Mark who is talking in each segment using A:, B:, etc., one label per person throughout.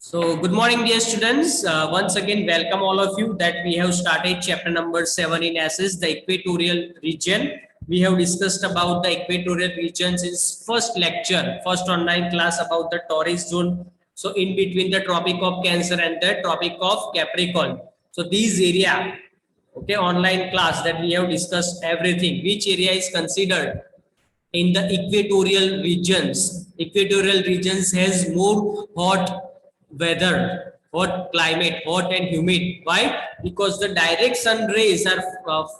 A: So, good morning, dear students. Once again, welcome all of you that we have started chapter number 7 in SS, the equatorial region. We have discussed about the equatorial regions in first lecture, first online class about the torrid zone. So, in between the Tropic of Cancer and the Tropic of Capricorn. So, these area, okay, online class that we have discussed everything, which area is considered in the equatorial regions. Equatorial regions has more hot weather, hot climate, hot and humid. Why? Because the direct sun rays are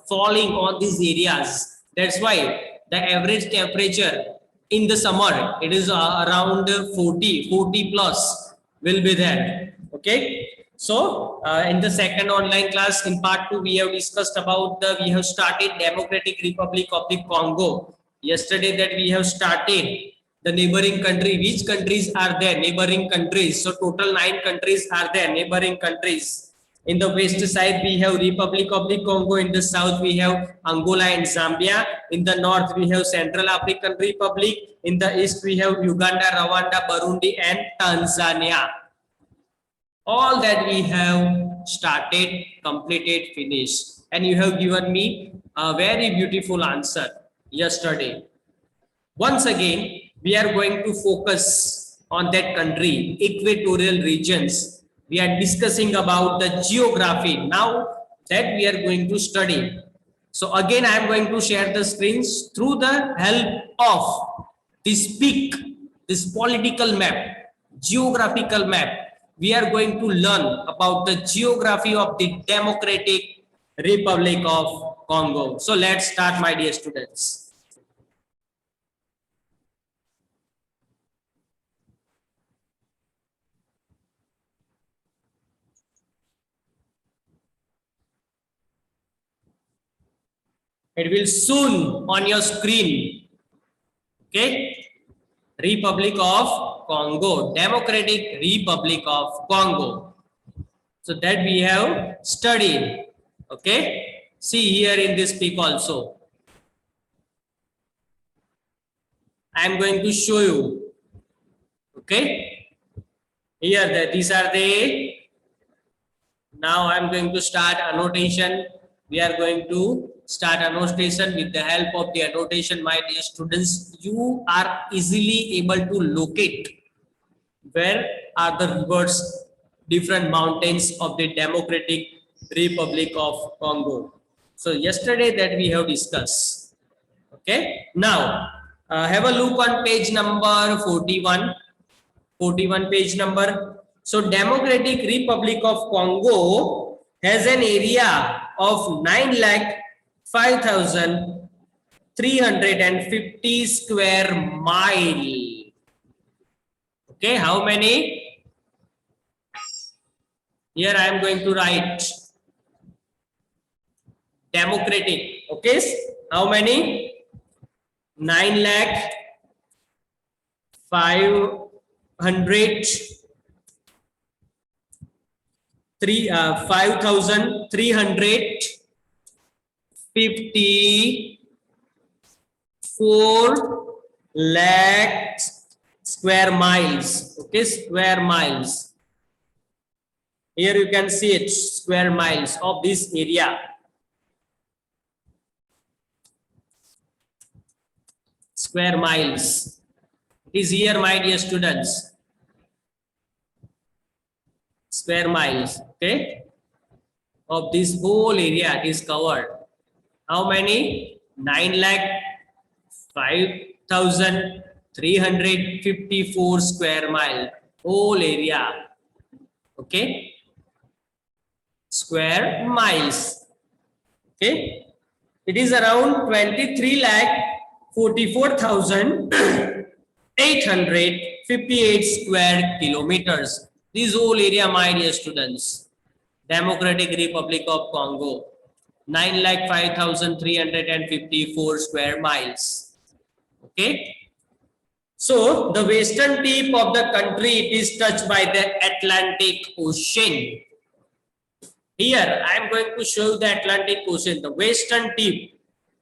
A: falling on these areas. That's why the average temperature in the summer, it is around 40 plus will be there. Okay. So in the second online class in part 2, we have discussed about we have started Democratic Republic of the Congo. Yesterday that we have started the neighboring country. Which countries are there? Neighboring countries. So total 9 countries are there, neighboring countries. In the west side, we have Republic of the Congo. In the south, we have Angola and Zambia. In the north, we have Central African Republic. In the east, we have Uganda, Rwanda, Burundi, and Tanzania. All that we have started, completed, finished. And you have given me a very beautiful answer yesterday. Once again, we are going to focus on that country, equatorial regions. We are discussing about the geography now that we are going to study. So again, I am going to share the screens through the help of this peak, this political map, geographical map. We are going to learn about the geography of the Democratic Republic of Congo. So let's start, my dear students. It will soon on your screen. Okay. Republic of Congo, Democratic Republic of Congo. So that we have studied. Okay. See here in this peak also. I am going to show you. Okay. Here, these are the. Now I am going to start annotation. We are going to start annotation. With the help of the annotation, my dear students, you are easily able to locate where are the rivers, different mountains of the Democratic Republic of Congo. So yesterday that we have discussed. Okay. Now have a look on page number 41. 41 page number. So Democratic Republic of Congo has an area of 9,05,350 square mile. Okay, how many? Here I am going to write Democratic. Okay, how many? 5,354 lakh square miles. Okay, square miles. Here you can see it, square miles of this area. Square miles. It is here, my dear students. Square miles, okay, of this whole area is covered. How many? 9,05,354 square mile, whole area. Okay, square miles. Okay, it is around 23,44,858 square kilometers. This whole area, my dear students, Democratic Republic of Congo, 9,05,354 square miles. Okay. So the western tip of the country, it is touched by the Atlantic Ocean. Here I am going to show you the Atlantic Ocean, the western tip.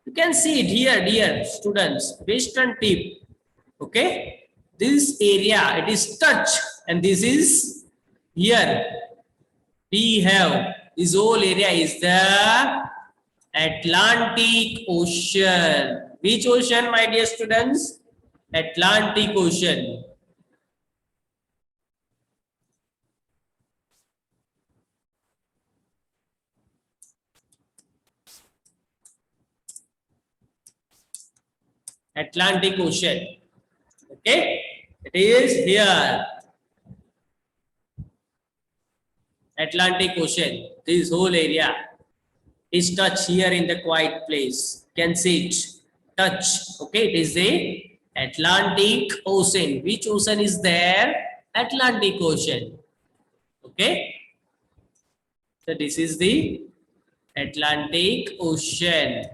A: You can see it here, dear students, western tip. Okay. This area, it is touched, and this is Here we have this whole area is the Atlantic Ocean. Which ocean, my dear students? Atlantic Ocean. Atlantic Ocean. Okay, it is here. Atlantic Ocean. This whole area is touched here in the quiet place. Can see it. Touch. Okay, it is the Atlantic Ocean. Which ocean is there? Atlantic Ocean. Okay. So this is the Atlantic Ocean.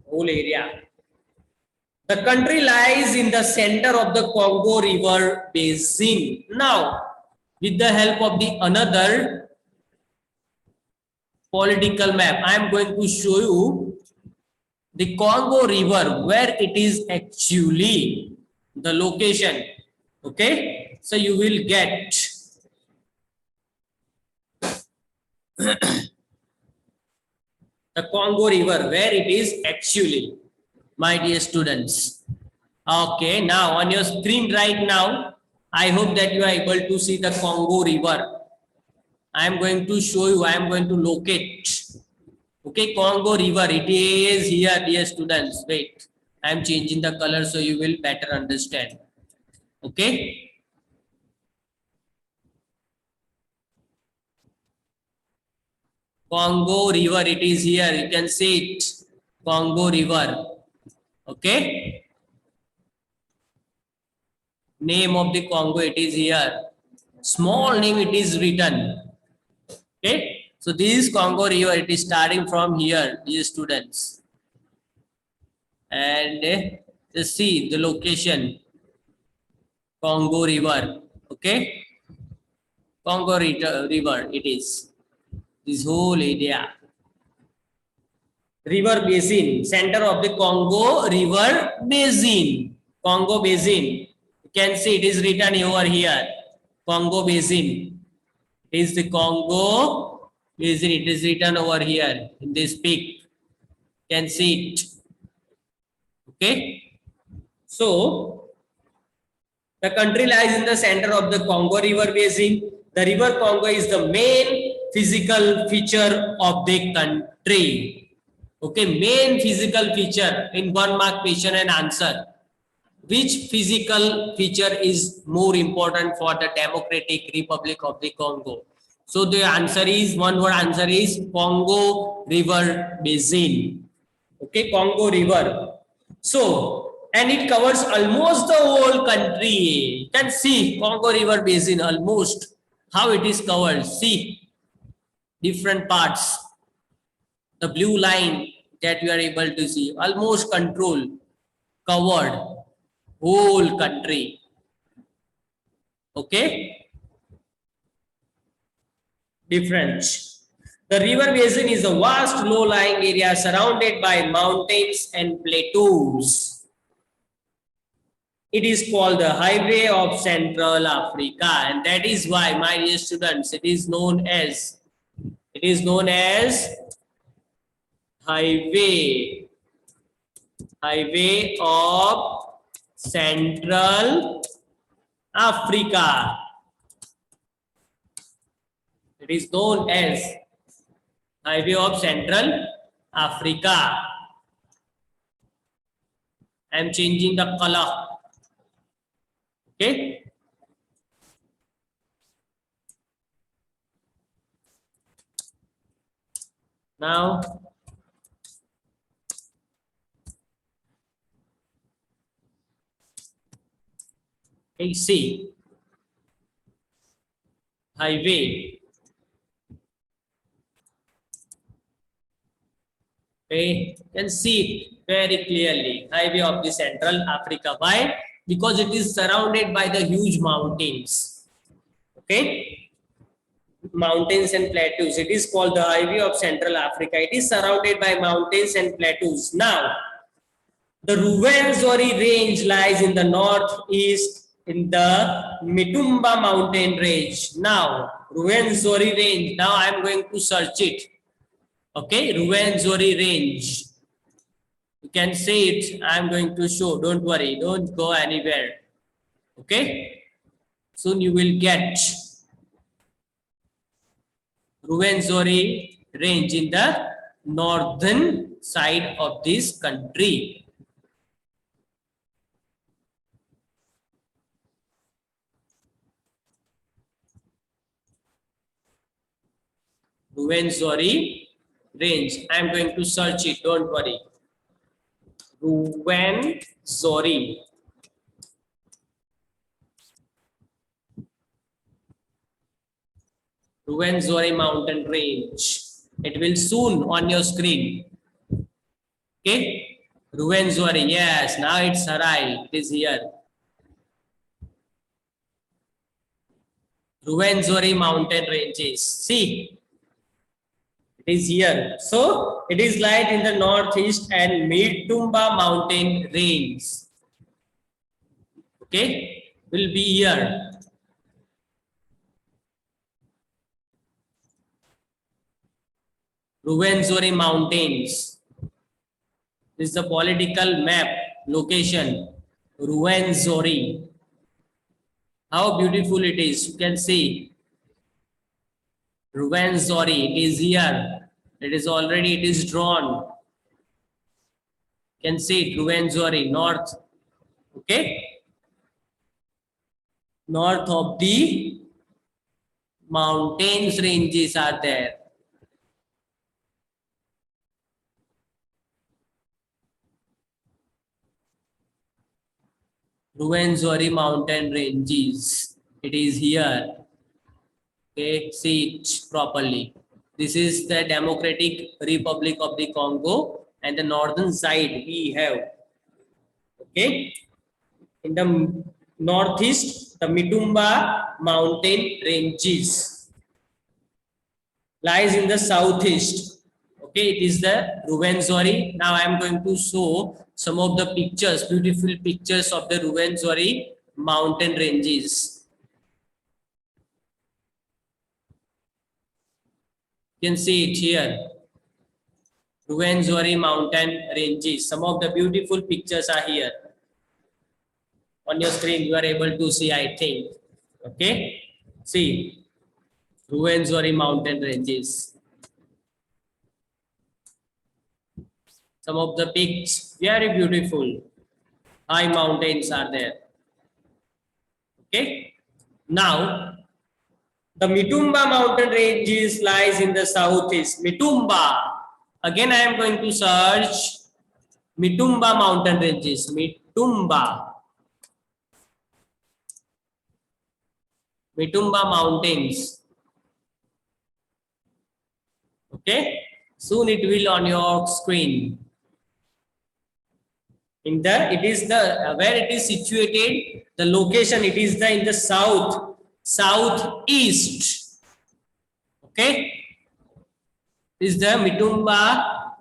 A: Whole area. The country lies in the center of the Congo River basin. Now, with the help of the another political map, I am going to show you the Congo River, where it is actually the location. Okay, so you will get the Congo River, where it is actually, my dear students. Okay, now on your screen right now, I hope that you are able to see the Congo River. I am going to show you, I am going to locate. Okay, Congo River, it is here, dear students. Wait, I am changing the color so you will better understand. Okay. Congo River, it is here. You can see it. Congo River. Okay. Name of the Congo, it is here. Small name, it is written. Okay. So this Congo River, it is starting from here, dear students. And just see the location. Congo River. Okay. Congo River, it is. This whole area. River basin, center of the Congo River basin. Congo basin. You can see it is written over here. Congo basin. It is the Congo basin. It is written over here in this pic. You can see it. Okay. So the country lies in the center of the Congo River basin. The river Congo is the main physical feature of the country. Okay, main physical feature. In 1 mark question and answer. Which physical feature is more important for the Democratic Republic of the Congo? So the answer is, one word answer is Congo River basin. Okay, Congo River. So, and it covers almost the whole country. You can see Congo River basin almost how it is covered. See different parts. The blue line that you are able to see, almost control, covered whole country. Okay. Difference. The river basin is a vast low-lying area surrounded by mountains and plateaus. It is called the Highway of Central Africa, and that is why, my dear students, it is known as Highway of Central Africa. It is known as Highway of Central Africa. I am changing the color. Okay. Now, see highway. Okay, you can see it very clearly. Highway of the Central Africa. Why? Because it is surrounded by the huge mountains. Okay, mountains and plateaus. It is called the Highway of Central Africa. It is surrounded by mountains and plateaus. Now, the Rwenzori range lies in the northeast in the Mitumba mountain range. Now, Ruwenzori range. Now I am going to search it. Okay, Ruwenzori range. You can see it. I am going to show. Don't worry. Don't go anywhere. Okay. Soon you will get Ruwenzori range in the northern side of this country. Ruwenzori range. I am going to search it. Don't worry. Ruwenzori. Ruwenzori mountain range. It will soon on your screen. Okay. Ruwenzori. Yes. Now it's arrived. It is here. Ruwenzori mountain ranges. See. It is here. So it is light in the northeast and Mitumba mountain range. Okay. Will be here. Ruwenzori mountains. This is the political map location. Ruwenzori. How beautiful it is. You can see. Ruwenzori. It is here. It is already. It is drawn. You can see it. Ruwenzori. North. Okay. North of the mountains ranges are there. Ruwenzori mountain ranges. It is here. Okay, see it properly. This is the Democratic Republic of the Congo, and the northern side we have. Okay, in the northeast, the Mitumba mountain ranges lies in the southeast. Okay, it is the Ruwenzori. Now I am going to show some of the pictures, beautiful pictures of the Ruwenzori mountain ranges. You can see it here. Ruwenzori mountain ranges. Some of the beautiful pictures are here. On your screen, you are able to see, I think. Okay. See. Ruwenzori mountain ranges. Some of the peaks, very beautiful. High mountains are there. Okay. Now, the Mitumba mountain ranges lies in the southeast. Mitumba. Again, I am going to search Mitumba mountain ranges. Mitumba. Mitumba mountains. Okay. Soon it will on your screen. In the, it is the where it is situated. The location, it is the in the southeast. Okay. Is the Mitumba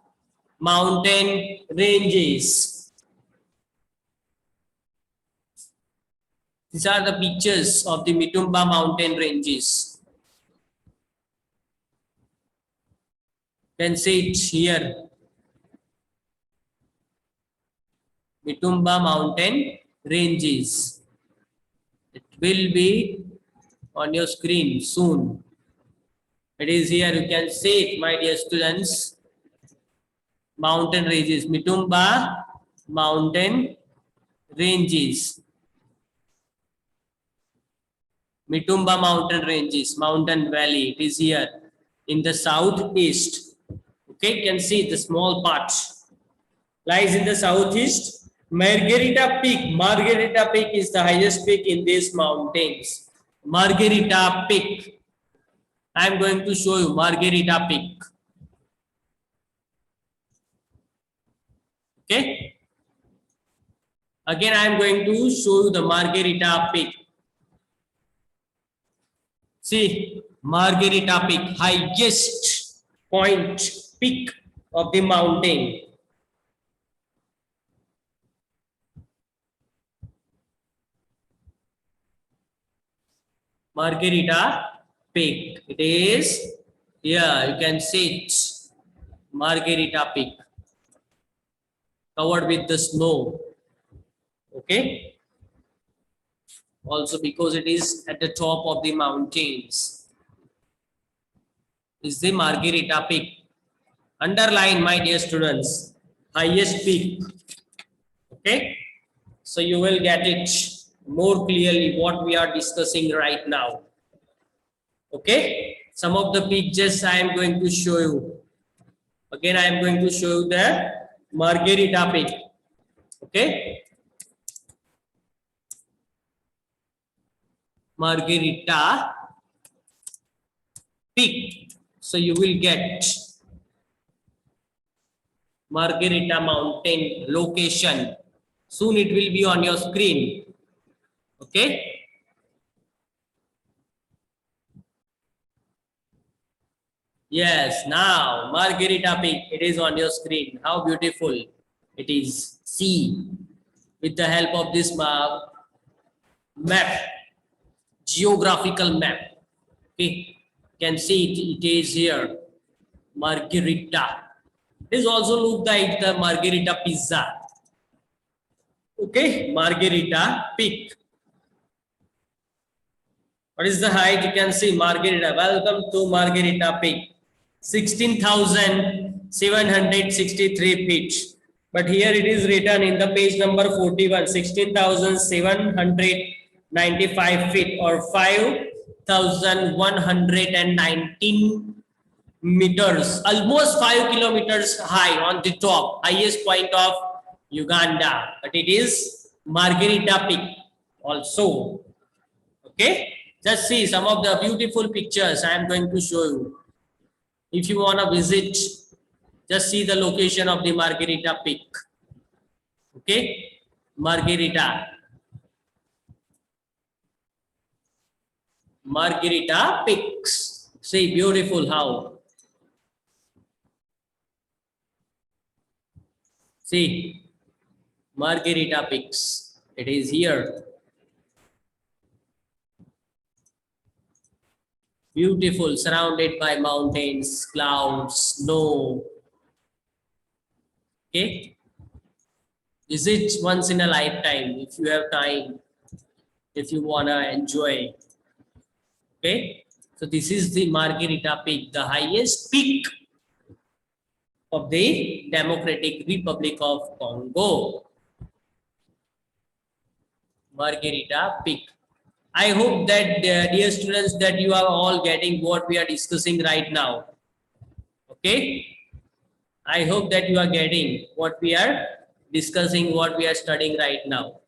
A: mountain ranges. These are the pictures of the Mitumba mountain ranges. You can see it here. Mitumba mountain ranges. It will be on your screen soon. It is here. You can see it, my dear students. Mountain ranges. Mitumba mountain ranges. Mitumba mountain ranges. Mountain valley. It is here in the southeast. Okay, you can see the small part lies in the southeast. Margarita Peak. Margarita Peak is the highest peak in these mountains. Margarita Peak. I am going to show you Margarita Peak. Okay. Again, I am going to show you the Margarita Peak. See, Margarita Peak, highest point peak of the mountain. Margarita Peak. It is, yeah, you can see it. Margarita Peak. Covered with the snow. Okay. Also because it is at the top of the mountains. Is the Margarita Peak. Underline, my dear students, highest peak. Okay. So you will get it more clearly what we are discussing right now. Okay. Some of the pictures I am going to show you. Again, I am going to show you the Margarita Peak. Okay. Margarita Peak. So you will get Margarita Mountain location. Soon it will be on your screen. Okay. Yes, now Margarita Peak, it is on your screen. How beautiful it is. See, with the help of this map, geographical map. Okay, you can see it is here. Margarita. This also look like the Margarita pizza. Okay, Margarita Peak. What is the height? You can see Margarita. Welcome to Margarita Peak. 16,763 feet. But here it is written in the page number 41, 16,795 feet or 5,119 meters, almost 5 kilometers high on the top, highest point of Uganda. But it is Margarita Peak also. Okay, just see some of the beautiful pictures I am going to show you. If you want to visit, just see the location of the Margarita Peak. Okay, Margarita Peaks. See, beautiful how. See, Margarita Peaks. It is here. Beautiful, surrounded by mountains, clouds, snow. Okay. Visit once in a lifetime if you have time, if you wanna enjoy. Okay. So this is the Margarita Peak, the highest peak of the Democratic Republic of Congo. Margarita Peak. I hope that dear students that you are all getting what we are discussing right now. Okay. I hope that you are getting what we are discussing, what we are studying right now.